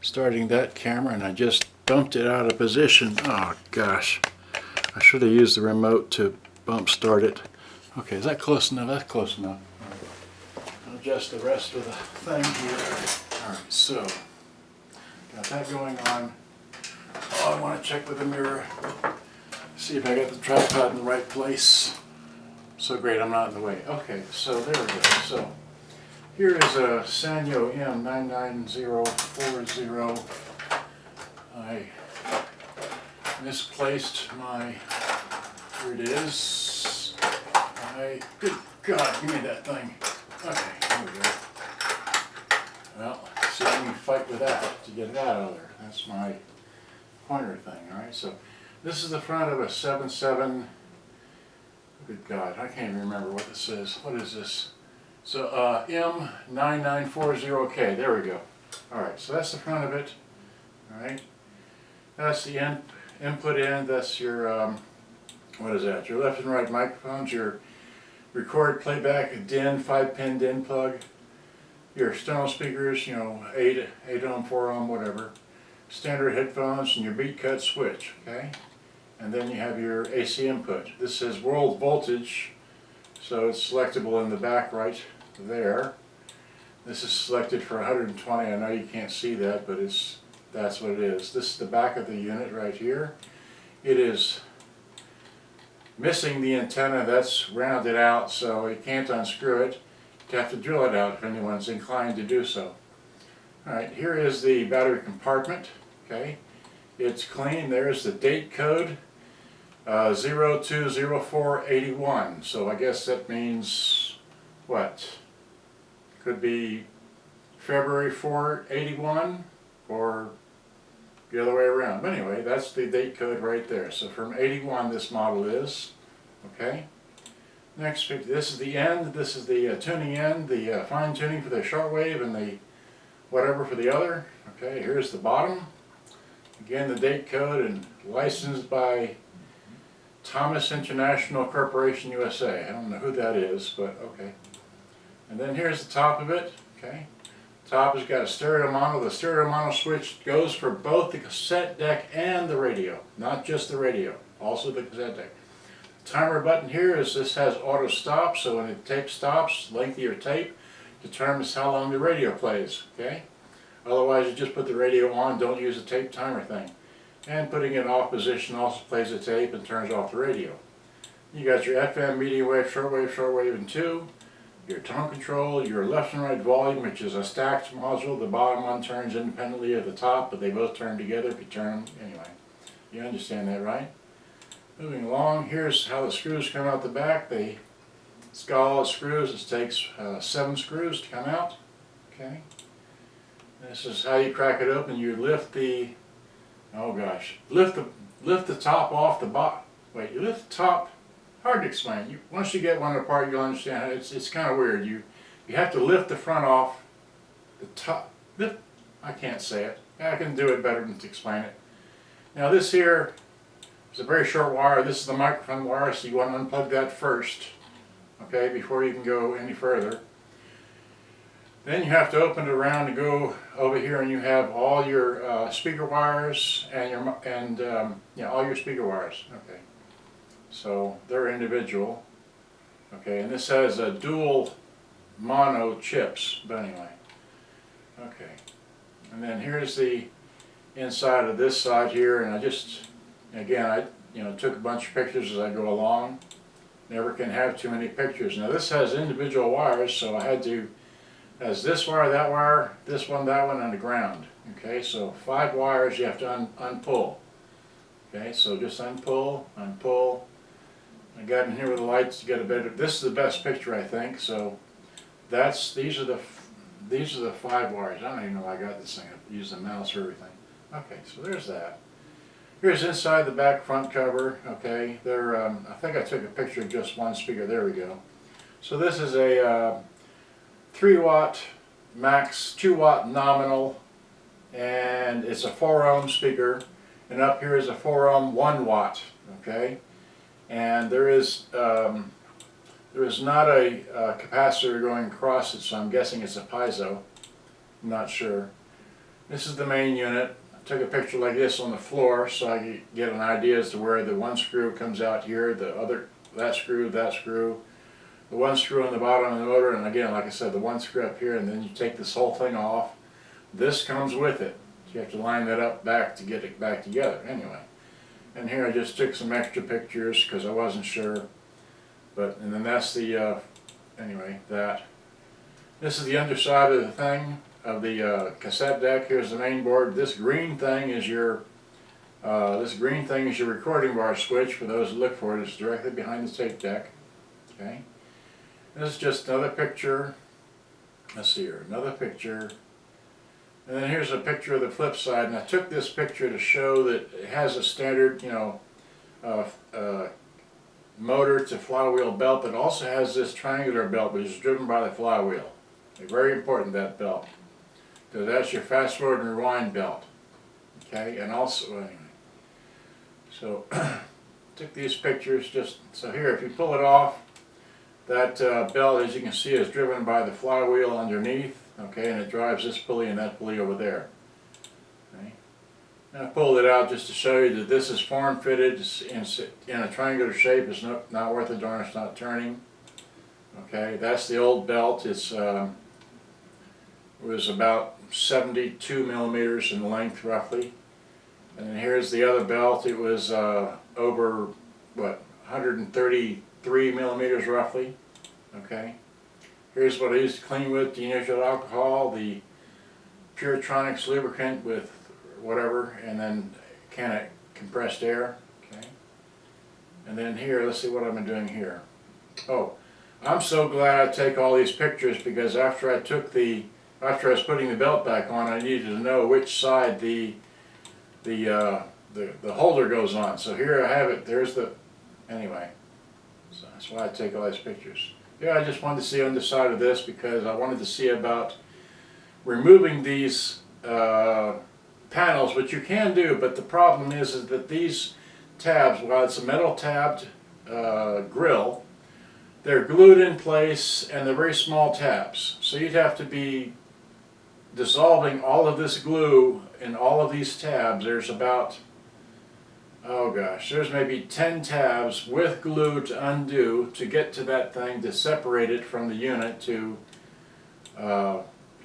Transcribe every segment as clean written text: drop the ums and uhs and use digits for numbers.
starting that camera, and I just bumped it out of position. Oh gosh, I should have used the remote to bump start it. Okay, is that close enough? That's close enough. I'll adjust the rest of the thing here. Alright, so got that going on. Oh, I want to check with the mirror, see if I got the tripod in the right place. So great, I'm not in the way. Okay, so there we go. So here is a Sanyo M9940K. I misplaced my, here it is. Good God, give me that thing. Okay, there we go. Well, see if we can fight with that to get it out of there. That's my pointer thing, alright? So this is the front of a 7.7. Good God, I can't even remember what this is. What is this? So M9940K, there we go. Alright, so that's the front of it. Alright, that's the input end. That's your, what is that? Your left and right microphones, your record, playback, DIN, 5-pin DIN plug, your external speakers, you know, 8 ohm, 4 ohm, whatever, standard headphones, and your beat cut switch, okay? And then you have your AC input. This says world voltage, so it's selectable in the back right there. This is selected for 120. I know you can't see that, but that's what it is. This is the back of the unit right here. It is missing the antenna. That's rounded out, so you can't unscrew it. You have to drill it out if anyone's inclined to do so. Alright, here is the battery compartment. Okay, it's clean. There's the date code, 020481. So I guess that means what? Could be February 481 or the other way around. But anyway, that's the date code right there. So from 81 this model is. Okay. Next picture, this is the end. This is the tuning end, the fine tuning for the shortwave and the whatever for the other. Okay, here's the bottom. Again, the date code and licensed by Thomas International Corporation USA. I don't know who that is, but okay. And then here's the top of it. Okay, top has got a stereo mono. The stereo mono switch goes for both the cassette deck and the radio, not just the radio, also the cassette deck. Timer button here is this has auto stop, so when the tape stops, length of your tape determines how long the radio plays. Okay. Otherwise, you just put the radio on, don't use the tape timer thing. And putting it off position also plays the tape and turns off the radio. You got your FM, medium wave, shortwave, and 2. Your tone control, your left and right volume, which is a stacked module. The bottom one turns independently of the top, but they both turn together if you turn them. Anyway, you understand that, right? Moving along, here's how the screws come out the back. It's got all the screws. It takes 7 screws to come out. Okay. This is how you crack it open. You lift the, oh gosh, lift the top off the bottom. Wait, you lift the top. Hard to explain. Once you get one apart, you'll understand. It's kind of weird. You have to lift the front off the top. I can't say it. I can do it better than to explain it. Now this here is a very short wire. This is the microphone wire, so you want to unplug that first, okay, before you can go any further. Then you have to open it around and go over here, and you have all your speaker wires and all your speaker wires. Okay, so they're individual. Okay, and this has a dual mono chips. But anyway, okay, and then here's the inside of this side here, and I took a bunch of pictures as I go along. Never can have too many pictures. Now this has individual wires, so I had to. Has this wire, that wire, this one, that one, and the ground. Okay, so 5 wires you have to unpull. Okay, so just unpull. I got in here with the lights to get a better. This is the best picture, I think. So these are the 5 wires. I don't even know I got this thing. I used the mouse for everything. Okay, so there's that. Here's inside the back front cover. Okay, I think I took a picture of just one speaker. There we go. So this is a 3 watt max, 2 watt nominal, and it's a 4 ohm speaker, and up here is a 4 ohm 1 watt, okay, and there is not a capacitor going across it, so I'm guessing it's a piezo. I'm not sure. This is the main unit. I took a picture like this on the floor so I could get an idea as to where the one screw comes out here, the other, that screw, the one screw on the bottom of the motor, and again, like I said, the one screw up here, and then you take this whole thing off. This comes with it. You have to line that up back to get it back together anyway. And here I just took some extra pictures because I wasn't sure. But, and then that's the, anyway, that. This is the underside of the thing, of the cassette deck. Here's the main board. This green thing is your recording bar switch. For those who look for it, it's directly behind the tape deck. Okay. This is just another picture. Let's see here, another picture. And then here's a picture of the flip side. And I took this picture to show that it has a standard, you know, motor to flywheel belt, but also has this triangular belt which is driven by the flywheel. Very important, that belt, because that's your fast forward and rewind belt. Okay, and also anyway, so took these pictures just so here. If you pull it off, that belt, as you can see, is driven by the flywheel underneath. Okay, and it drives this pulley and that pulley over there. Okay. And I pulled it out just to show you that this is form fitted in a triangular shape. It's not worth a darn. It's not turning. Okay, that's the old belt. It's it was about 72 millimeters in length roughly. And then here's the other belt. It was over what, 133 millimeters roughly. Okay. Here's what I used to clean with: denatured alcohol, the Puretronics lubricant with whatever, and then a can of compressed air. Okay. And then here, let's see what I've been doing here. Oh, I'm so glad I take all these pictures, because after I was putting the belt back on, I needed to know which side the holder goes on. So here I have it. There's the, anyway. So that's why I take all these pictures. Yeah, I just wanted to see on the side of this because I wanted to see about removing these panels, which you can do, but the problem is that these tabs, while it's a metal tabbed grill, they're glued in place and they're very small tabs. So you'd have to be dissolving all of this glue in all of these tabs. There's about, oh gosh, there's maybe 10 tabs with glue to undo to get to that thing, to separate it from the unit, to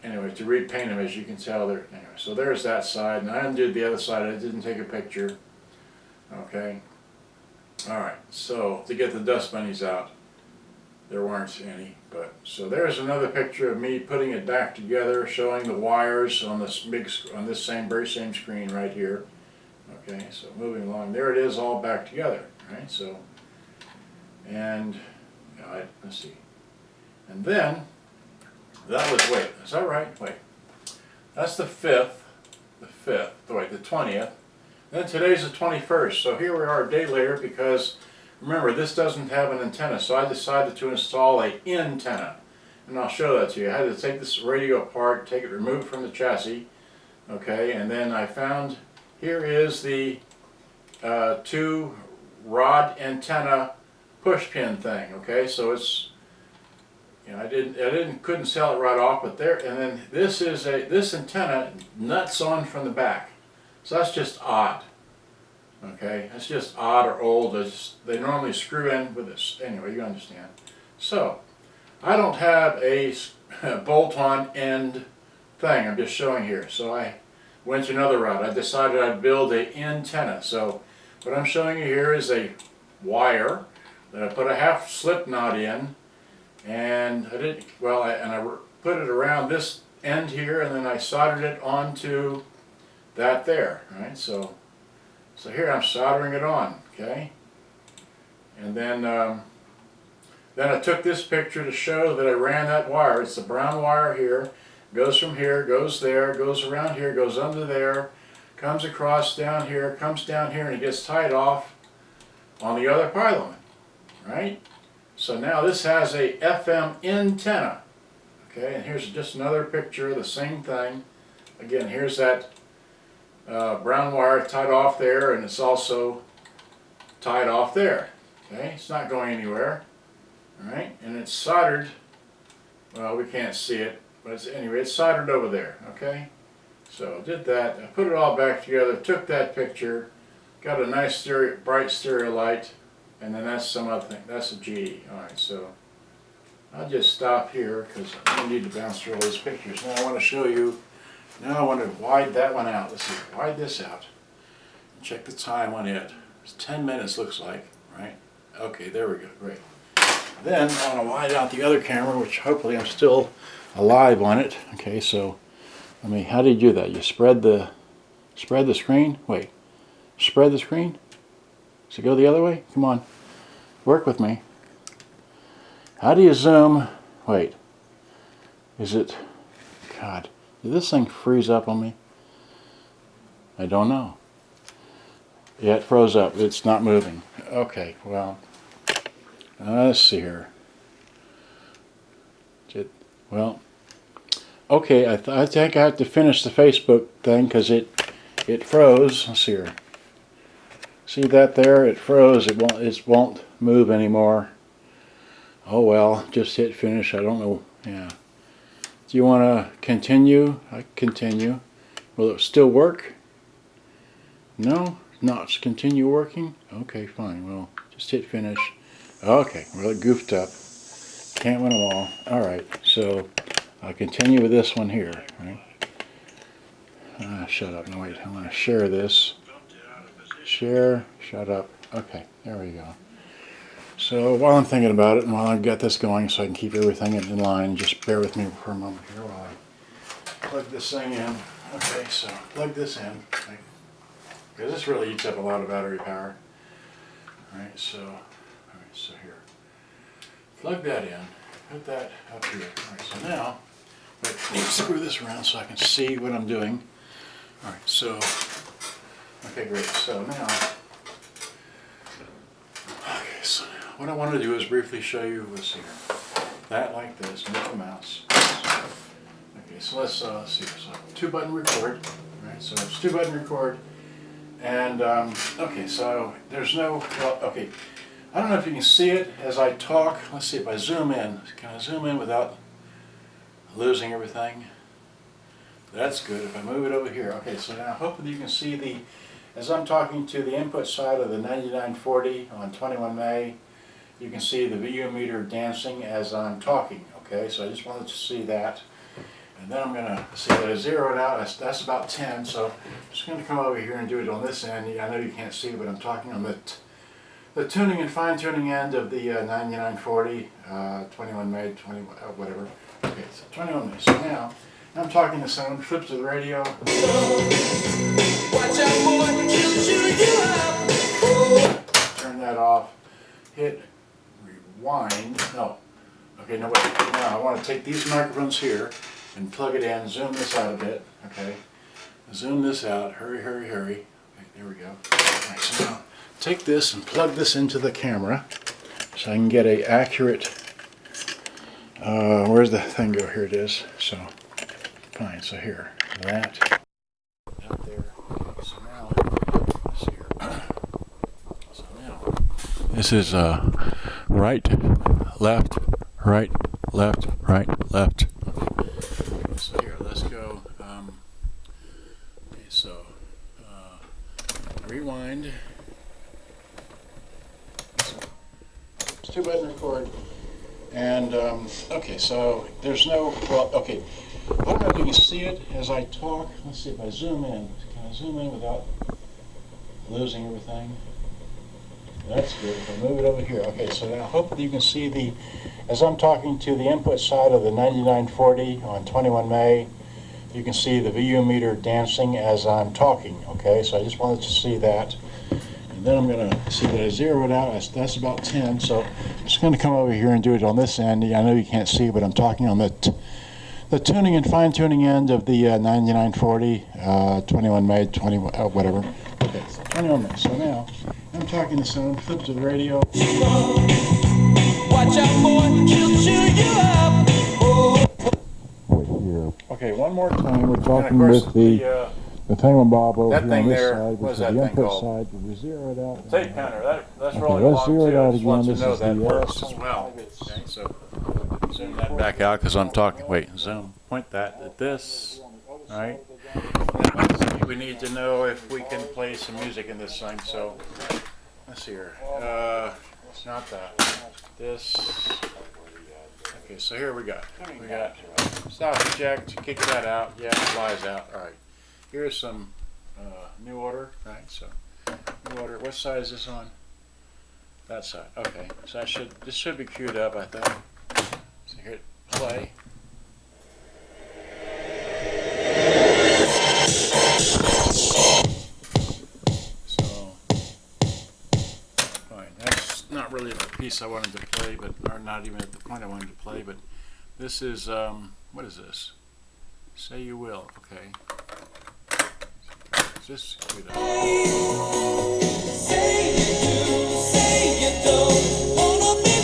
anyway, to repaint them. As you can tell there. Anyway, so there's that side, and I undid the other side. I didn't take a picture. Okay. Alright, so to get the dust bunnies out, there weren't any, but so there's another picture of me putting it back together, showing the wires on this very same screen right here. Okay, so moving along, there it is, all back together, right? So, and let's see, and then that was, wait, is that right? Wait, that's the 20th. Then today's the 21st. So here we are a day later, because remember, this doesn't have an antenna, so I decided to install a antenna, and I'll show that to you. I had to take this radio apart, take it removed from the chassis. Okay, and then I found, here is the 2 rod antenna push pin thing. Okay, so it's, you know, I couldn't sell it right off, but there, and then this is this antenna nuts on from the back. So that's just odd. Okay, that's just odd or old. They normally screw in with this. Anyway, you understand. So I don't have a bolt-on end thing. I'm just showing here. So I went to another route. I decided I'd build an antenna. So what I'm showing you here is a wire that I put a half slip knot in, and I put it around this end here, and then I soldered it onto that there. Right. So here I'm soldering it on. Okay. And then I took this picture to show that I ran that wire. It's the brown wire here. Goes from here, goes there, goes around here, goes under there, comes across down here, comes down here, and it gets tied off on the other pylon. Right? So now this has a FM antenna. Okay, and here's just another picture of the same thing. Again, here's that brown wire tied off there, and it's also tied off there. Okay, it's not going anywhere. Alright, and it's soldered, well, we can't see it, but anyway, it's soldered over there. Okay, So did that, I put it all back together, took that picture, got a nice stereo, bright stereo light, and then that's some other thing, that's a G. Alright, so I'll just stop here because I don't need to bounce through all these pictures. Now I want to show you, now I want to wide that one out. Let's see, wide this out. Check the time on it. It's 10 minutes looks like, right? Okay, there we go, great. Then I want to wide out the other camera, which hopefully I'm still alive on it. Okay, so I mean, how do you do that? You spread the screen? Wait, spread the screen? Does it go the other way? Come on, work with me. How do you zoom? Wait, is it, God, did this thing freeze up on me? I don't know. Yeah, it froze up. It's not moving. Okay, well, let's see here. Well, okay, I think I have to finish the Facebook thing because it froze. Let's see here. See that there? It froze. It won't move anymore. Oh well, just hit finish. I don't know. Yeah. Do you want to continue? I continue. Will it still work? No, not continue working. Okay, fine. Well, just hit finish. Okay, well it goofed up. Can't win them all. All right, so I'll continue with this one here. Right? Shut up. No wait. I'm going to share this. Share. Shut up. Okay, there we go. So while I'm thinking about it and while I've got this going so I can keep everything in line, just bear with me for a moment here while I plug this thing in. Okay, so plug this in. Okay. Because this really eats up a lot of battery power. Alright, so here. Plug that in. Put that up here. Alright, so now, wait, screw this around so I can see what I'm doing. Alright, so, okay, great. So now, okay, so now what I want to do is briefly show you what's here. That like this, move the mouse. Okay, so let's see. So 2-button record. Right, so it's 2-button record. And, okay, so there's no, well, okay, I don't know if you can see it as I talk. Let's see if I zoom in. Can I zoom in without losing everything? That's good. If I move it over here. Okay, so now hopefully you can see as I'm talking to the input side of the 9940 on 21 May, you can see the VU meter dancing as I'm talking. Okay, so I just wanted to see that. And then I'm going to see that I zero it out. That's about 10, so I'm just going to come over here and do it on this end. I know you can't see, but I'm talking on the tuning and fine-tuning end of the 9940, 21 May, 20, whatever. Okay, so 21 May. So now, I'm talking to someone, flip to the radio. Watch out, boy, he'll shoot you up. Turn that off. Hit rewind. No. Okay, no, wait. Now I want to take these microphones here and plug it in, zoom this out a bit, okay? Zoom this out, hurry, hurry, hurry. Okay, there we go. All right, so now take this and plug this into the camera so I can get a accurate, where's the thing go? Here it is. So, fine, so here, that, out there. Okay, so now, let's see here. So now, this is right, left, right, left, right, left. So here, let's go. Okay, so rewind. It's 2-button record. And okay, so there's no, well, okay. I don't know if you can see it as I talk. Let's see if I zoom in. Can I zoom in without losing everything? That's good. If I move it over here. Okay, so now hopefully you can see as I'm talking to the input side of the 9940 on 21 May, you can see the VU meter dancing as I'm talking. Okay, so I just wanted to see that. And then I'm going to see that I zero it out. That's about 10. So I'm just going to come over here and do it on this end. I know you can't see, but I'm talking on the tuning and fine-tuning end of the 9940, 21 May, 20, whatever. Okay, so 21 May. So now I'm talking to someone, flip to the radio. Watch out, boy, she'll shoot you up. Oh. Okay, one more time. We're talking with the thingamabob over here on this side, which is the input side. We zero it out. Tape counter. That's rolling along too. I just want to know that works as well. Okay, so zoom that back out because I'm talking. Wait, zoom. Point that at this. All right. We need to know if we can play some music in this thing, so let's see here. It's not that. This. Okay, so here we got stop eject, kick that out. Yeah, it flies out. All right. Here's some new order. Right. So new order. What side is this on? That side. Okay. So this should be queued up, I think. So here, play. So fine. That's not really the piece I wanted to play, but or not even at the point I wanted to play. But this is what is this? Say You Will. Okay. Is this queued up? Say you do, say you don't wanna be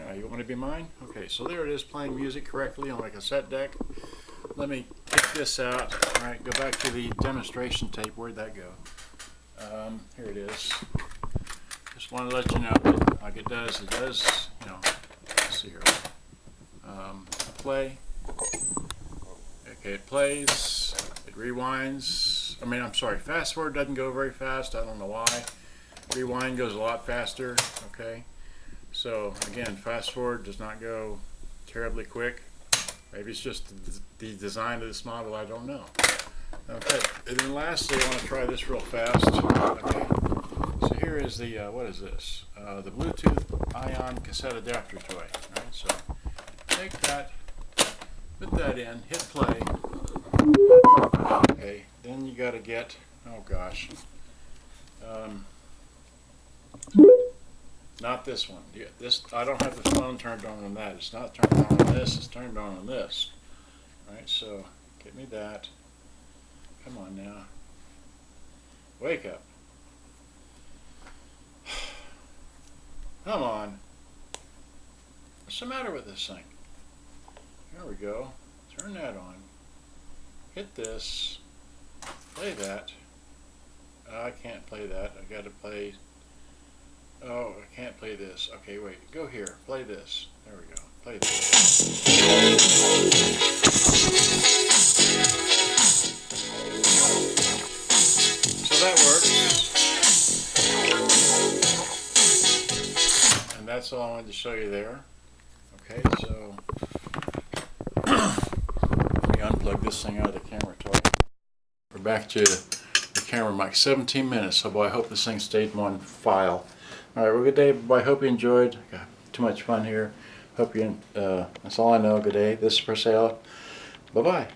mine. You want to be mine? Okay, so there it is, playing music correctly on my cassette deck. Let me kick this out. All right, go back to the demonstration tape. Where'd that go? Here it is. Just want to let you know that like it does, you know, let's see here. Play. Okay, it plays, it rewinds. I mean, I'm sorry, fast forward doesn't go very fast. I don't know why. Rewind goes a lot faster. Okay, so again, fast forward does not go terribly quick. Maybe it's just the design of this model, I don't know. Okay, and then lastly, I want to try this real fast. Okay, so here is the, what is this? The Bluetooth ion cassette adapter toy. All right, so take that, put that in, hit play. Okay, then you got to get, oh gosh, not this one. Yeah, this, I don't have the phone turned on that. It's not turned on this, it's turned on this. All right, so get me that. Come on now. Wake up. Come on. What's the matter with this thing? There we go. Turn that on. Hit this. Play that. I can't play that. I got to play. Oh, I can't play this. Okay, wait. Go here. Play this. There we go. Play this. So that works. And that's all I wanted to show you there. Okay, so let me unplug this thing out of the camera toy. We're back to the camera mic. 17 minutes. So boy, I hope this thing stayed in one file. All right, well, good day. Boy, I hope you enjoyed. Got too much fun here. Hope you. That's all I know. Good day. This is for sale. Bye bye.